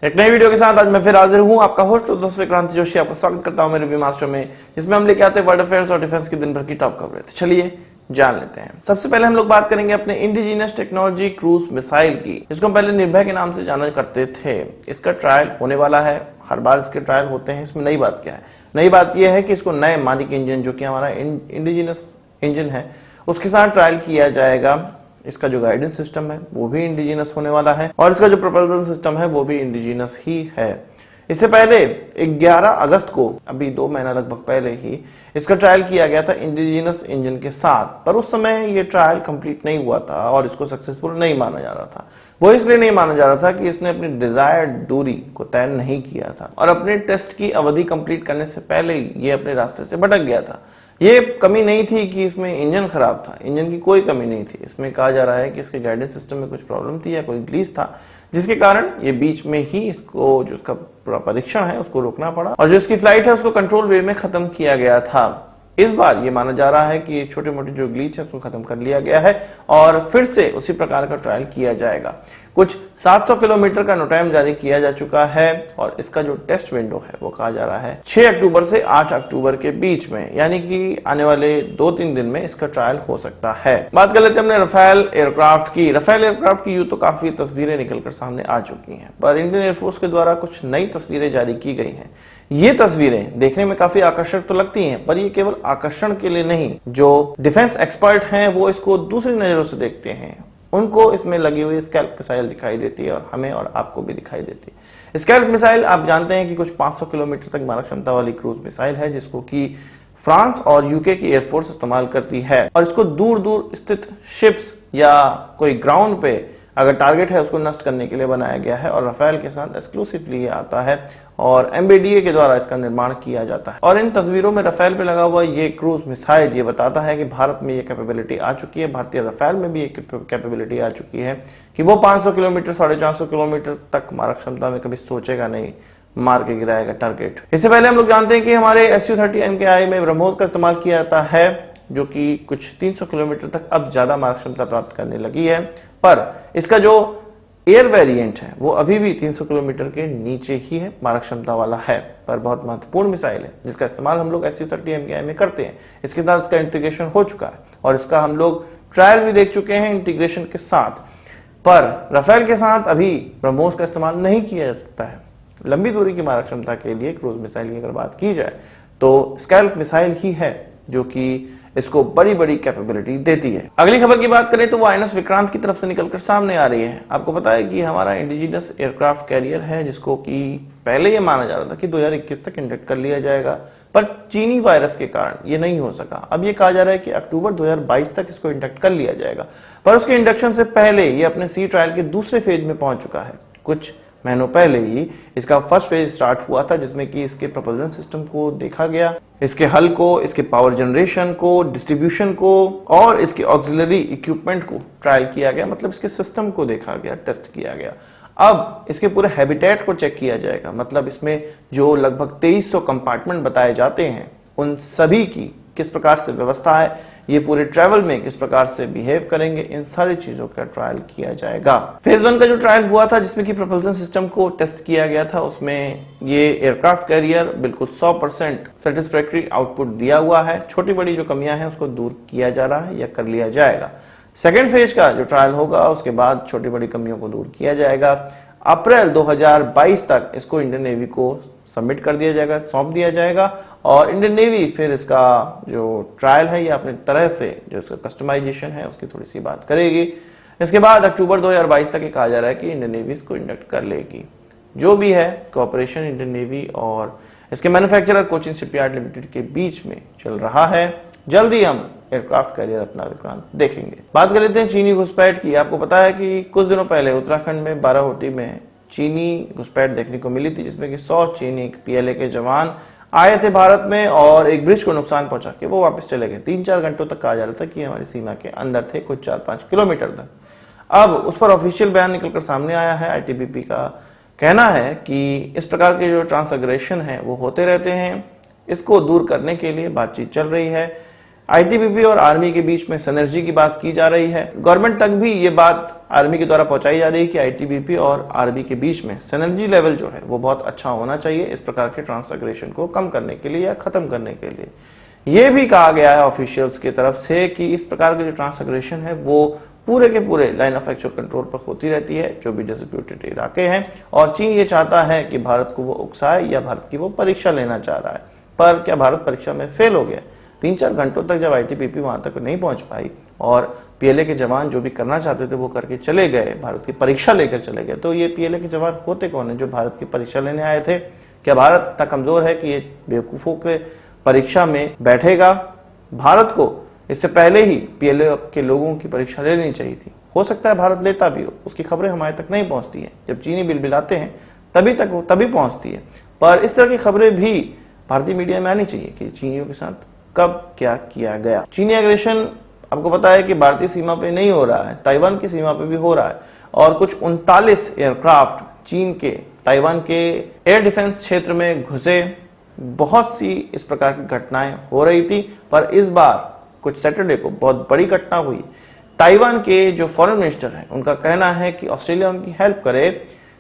एक नई वीडियो के साथ आज मैं फिर हाजिर हूं। आपका होस्ट उद्धव क्रांति जोशी आपका स्वागत करता हूं मेरे रिव्यू मास्टर में, जिसमें हम लेके आते हैं वर्ल्ड अफेयर्स और डिफेंस की दिन भर की टॉप खबरें। तो चलिए जान लेते हैं। सबसे पहले हम लोग बात करेंगे अपने इंडिजीनियस टेक्नोलॉजी क्रूज मिसाइल की, जिसको पहले निर्भय के नाम से जाना करते थे। इसका ट्रायल होने वाला है। हर बार इसके ट्रायल होते हैं। इसमें नई बात क्या है? नई बात यह है कि इसको नए मालिक इंजन, जो कि हमारा इंडिजीनियस इंजन है, उसके साथ ट्रायल किया जाएगा। इसका जो गाइडेंस सिस्टम है वो भी इंडिजीनस होने वाला है और इसका जो प्रपोजल सिस्टम है वो भी इंडिजीनस ही है। इससे पहले 11 अगस्त को, अभी 2 महीना लगभग पहले ही, इसका ट्रायल किया गया था इंडिजीनस इंजन के साथ, पर उस समय ये ट्रायल कंप्लीट नहीं हुआ था और इसको सक्सेसफुल नहीं माना जा रहा था। वो इसलिए नहीं माना जा रहा था कि इसने अपनी डिजायर्ड दूरी को तय नहीं किया था और अपने टेस्ट की अवधि कंप्लीट करने से पहले ही ये अपने रास्ते से भटक गया था। ये कमी नहीं थी कि इसमें इंजन खराब था, इंजन की कोई कमी नहीं थी। इसमें कहा जा रहा है कि इसके गाइडेंस सिस्टम में कुछ प्रॉब्लम थी या कोई ग्लीच था, जिसके कारण ये बीच में ही इसको, जो इसका पूरा परीक्षण है, उसको रोकना पड़ा और जो इसकी फ्लाइट है उसको कंट्रोल वे में खत्म किया गया था। इस बार ये माना जा रहा है कि छोटे मोटे जो ग्लीच है उसको खत्म कर लिया गया है और फिर से उसी प्रकार का ट्रायल किया जाएगा। कुछ 700 किलोमीटर का नोटाइम जारी किया जा चुका है और इसका जो टेस्ट विंडो है वो कहा जा रहा है 6 अक्टूबर से 8 अक्टूबर के बीच में, यानी कि आने वाले 2-3 दिन में इसका ट्रायल हो सकता है। बात कर लेते हैं हमने राफेल एयरक्राफ्ट की। राफेल एयरक्राफ्ट की यूं तो काफी तस्वीरें निकलकर सामने आ चुकी हैं, पर इंडियन एयरफोर्स के द्वारा कुछ नई तस्वीरें जारी की गई हैं। ये तस्वीरें देखने में काफी आकर्षक तो लगती हैं, पर ये केवल आकर्षण के लिए नहीं, जो डिफेंस एक्सपर्ट हैं वो इसको दूसरी नजरों से देखते हैं। उनको इसमें लगी हुई स्कैल्प मिसाइल दिखाई देती है और हमें और आपको भी दिखाई देती है। स्कैल्प मिसाइल आप जानते हैं कि कुछ 500 किलोमीटर तक मारक क्षमता वाली क्रूज मिसाइल है, जिसको कि फ्रांस और यूके की एयरफोर्स इस्तेमाल करती है और इसको दूर दूर स्थित शिप्स या कोई ग्राउंड पे अगर टारगेट है उसको नष्ट करने के लिए बनाया गया है और राफेल के साथ एक्सक्लूसिवली ये आता है और एमबीडीए के द्वारा इसका निर्माण किया जाता है। और इन तस्वीरों में राफेल पे लगा हुआ ये क्रूज मिसाइल ये बताता है कि भारत में ये कैपेबिलिटी आ चुकी है, भारतीय राफेल में भी ये कैपेबिलिटी आ चुकी है कि वो 500 किलोमीटर 450 किलोमीटर तक मारक क्षमता में कभी सोचेगा नहीं, मार के गिराएगा टारगेट। इससे पहले हम लोग जानते हैं कि हमारे SU-30 MKI में ब्रह्मोस का इस्तेमाल किया जाता है, जो कि कुछ 300 किलोमीटर तक अब ज्यादा मारक क्षमता प्राप्त करने लगी है, पर इसका जो एयर वेरिएंट है वो अभी भी 300 किलोमीटर के नीचे ही है, मारक क्षमता वाला है, पर बहुत महत्वपूर्ण मिसाइल है जिसका इस्तेमाल हम लोग SU-30 MKI में करते हैं। इसके साथ इसका इंटीग्रेशन हो चुका है और इसका हम लोग ट्रायल भी देख चुके हैं इंटीग्रेशन के साथ। पर राफेल के साथ अभी ब्रह्मोस का इस्तेमाल नहीं किया जा सकता है। लंबी दूरी की मारक क्षमता के लिए क्रूज मिसाइल की अगर बात की जाए तो स्कैल्प मिसाइल ही है जो कि इसको बड़ी बड़ी कैपेबिलिटी देती है। अगली खबर की बात करें तो वो INS विक्रांत की तरफ से निकलकर सामने आ रही है। आपको पता है कि हमारा इंडिजीनियस एयरक्राफ्ट कैरियर है, जिसको कि पहले ये माना जा रहा था कि 2021 तक इंडक्ट कर लिया जाएगा, पर चीनी वायरस के कारण ये नहीं हो सका। अब ये कहा जा रहा है कि अक्टूबर 2022 तक इसको इंडक्ट कर लिया जाएगा, पर उसके इंडक्शन से पहले ये अपने सी ट्रायल के दूसरे फेज में पहुंच चुका है। कुछ महीनों पहले ही इसका फर्स्ट फेज स्टार्ट हुआ था, जिसमें कि इसके प्रपोजल सिस्टम को देखा गया, इसके हल को, इसके पावर जनरेशन को, डिस्ट्रीब्यूशन को और इसके ऑक्सिलरी इक्विपमेंट को ट्रायल किया गया, मतलब इसके सिस्टम को देखा गया, टेस्ट किया गया। अब इसके पूरे हैबिटेट को चेक किया जाएगा, मतलब इसमें जो लगभग 2300 कंपार्टमेंट बताए जाते हैं उन सभी की किस प्रकार से व्यवस्था है, ये पूरे ट्रैवल में किस प्रकार से बिहेव करेंगे, इन सारी चीजों का ट्रायल किया जाएगा। फेज 1 का जो ट्रायल हुआ था जिसमें कि प्रपोजल सिस्टम को टेस्ट किया गया था, उसमें ये एयरक्राफ्ट कैरियर बिल्कुल 100% सेटिस्फैक्टरी आउटपुट दिया हुआ है। छोटी बड़ी जो कमियां हैं उसको दूर किया जा रहा है या कर लिया जाएगा। सेकेंड फेज का जो ट्रायल होगा उसके बाद छोटी बड़ी कमियों को दूर किया जाएगा। अप्रैल 2022 तक इसको इंडियन नेवी को सबमिट कर दिया जाएगा, सौंप दिया जाएगा और इंडियन नेवी फिर इसका जो ट्रायल है या अपने तरह से जो इसका कस्टमाइजेशन है उसकी थोड़ी सी बात करेगी। इसके बाद अक्टूबर 2022 तक ये कहा जा रहा है कि इंडियन नेवी इसको इंडक्ट कर लेगी। जो भी है कोऑपरेशन इंडियन नेवी और इसके मैन्युफैक्चरर कोचिन शिपयार्ड लिमिटेड के बीच में चल रहा है। जल्दी हम एयरक्राफ्ट कैरियर अपना विक्रांत देखेंगे। बात कर लेते हैं चीनी घुसपैठ की। आपको पता है कि कुछ दिनों पहले उत्तराखंड में बाराहोटी में चीनी घुसपैठ देखने को मिली थी, जिसमें कि 100 चीनी PLA के जवान आए थे भारत में और एक ब्रिज को नुकसान पहुंचा के वो वापस चले गए। 3-4 घंटों तक कहा जा रहा था कि हमारी सीमा के अंदर थे, कुछ 4-5 किलोमीटर तक। अब उस पर ऑफिशियल बयान निकलकर सामने आया है। ITBP का कहना है कि इस प्रकार के जो ट्रांसग्रेशन है वो होते रहते हैं, इसको दूर करने के लिए बातचीत चल रही है। आईटीबीपी और आर्मी के बीच में सिनर्जी की बात की जा रही है। गवर्नमेंट तक भी ये बात आर्मी के द्वारा पहुंचाई जा रही है कि आईटीबीपी और आर्मी के बीच में सिनर्जी लेवल जो है वो बहुत अच्छा होना चाहिए इस प्रकार के ट्रांसग्रेशन को कम करने के लिए या खत्म करने के लिए। ये भी कहा गया है ऑफिशियल्स की तरफ से कि इस प्रकार के जो ट्रांसग्रेशन है वो पूरे के पूरे लाइन ऑफ एक्चुअल कंट्रोल पर होती रहती है जो भी डिस्प्यूटेड इलाके हैं, और चीन ये चाहता है कि भारत को वो उकसाए या भारत की वो परीक्षा लेना चाह रहा है। पर क्या भारत परीक्षा में फेल हो गया? 3-4 घंटों तक जब आईटीबीपी वहां तक नहीं पहुंच पाई और पीएलए के जवान जो भी करना चाहते थे वो करके चले गए, भारत की परीक्षा लेकर चले गए, तो ये पीएलए के जवान होते कौन है जो भारत की परीक्षा लेने आए थे? क्या भारत इतना कमजोर है कि ये बेवकूफों के परीक्षा में बैठेगा? भारत को इससे पहले ही पीएलए के लोगों की परीक्षा लेनी चाहिए थी। हो सकता है भारत लेता भी हो, उसकी खबरें हमारे तक नहीं पहुंचती हैं। जब चीनी बिलबिलाते हैं तभी पहुंचती है। पर इस तरह की खबरें भी भारतीय मीडिया में आनी चाहिए कि चीनियों के साथ कब क्या किया गया। चीनी एग्रेशन आपको पता है कि भारतीय सीमा पे नहीं हो रहा है, ताइवान की सीमा पे भी हो रहा है, और कुछ 39 एयरक्राफ्ट चीन के ताइवान के एयर डिफेंस क्षेत्र में घुसे। बहुत सी इस प्रकार की घटनाएं हो रही थी, पर इस बार कुछ सैटरडे को बहुत बड़ी घटना हुई। ताइवान के जो फॉरेन मिनिस्टर हैं उनका कहना है कि ऑस्ट्रेलिया उनकी हेल्प करे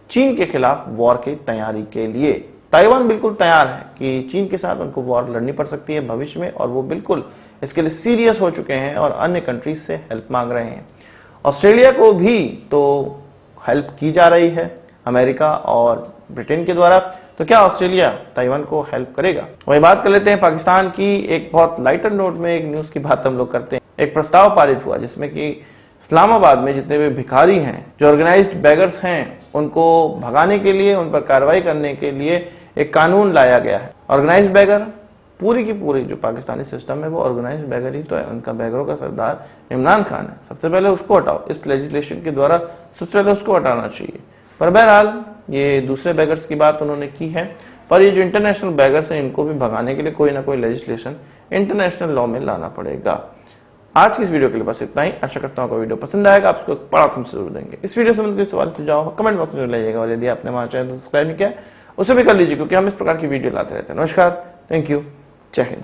चीन के खिलाफ वॉर की तैयारी के लिए। ताइवान बिल्कुल तैयार है कि चीन के साथ उनको वॉर लड़नी पड़ सकती है भविष्य में, और वो बिल्कुल इसके लिए सीरियस हो चुके हैं और अन्य कंट्रीज से हेल्प मांग रहे हैं। ऑस्ट्रेलिया को भी तो हेल्प की जा रही है अमेरिका और ब्रिटेन के द्वारा, तो क्या ऑस्ट्रेलिया ताइवान को हेल्प करेगा? वही बात कर लेते हैं पाकिस्तान की। एक बहुत लाइटर नोट में एक न्यूज की बात हम लोग करते हैं। एक प्रस्ताव पारित हुआ जिसमें कि इस्लामाबाद में जितने भी भिखारी हैं, जो ऑर्गेनाइज्ड बेगर्स हैं, उनको भगाने के लिए, उन पर कार्रवाई करने के लिए एक कानून लाया गया है। ऑर्गेनाइज्ड बेगर पूरी की पूरी जो पाकिस्तानी सिस्टम है वो ऑर्गेनाइज्ड बेगर ही तो है। उनका बेगरों का सरदार इमरान खान है। सबसे पहले उसको हटाओ, इस लेजिस्लेशन के द्वारा सबसे पहले उसको हटाना चाहिए। पर बहरहाल ये दूसरे बेगर्स की बात उन्होंने की है, पर ये जो इंटरनेशनल बेगर्स हैं इनको भी भगाने के लिए कोई ना कोई लेजिस्लेशन इंटरनेशनल लॉ में लाना पड़ेगा। आज की इस वीडियो के लिए बस इतना ही। आशा करता हूँ आपको वीडियो पसंद आएगा, आप उसको बड़ा थम्स जरूर देंगे। इस वीडियो से मुझे सवाल सुझाव कमेंट बॉक्स में लाइएगा, और यदि आपने हमारा चैनल सब्सक्राइब नहीं किया उसे भी कर लीजिए, क्योंकि हम इस प्रकार की वीडियो लाते रहते हैं। नमस्कार, थैंक यू, जय हिंद।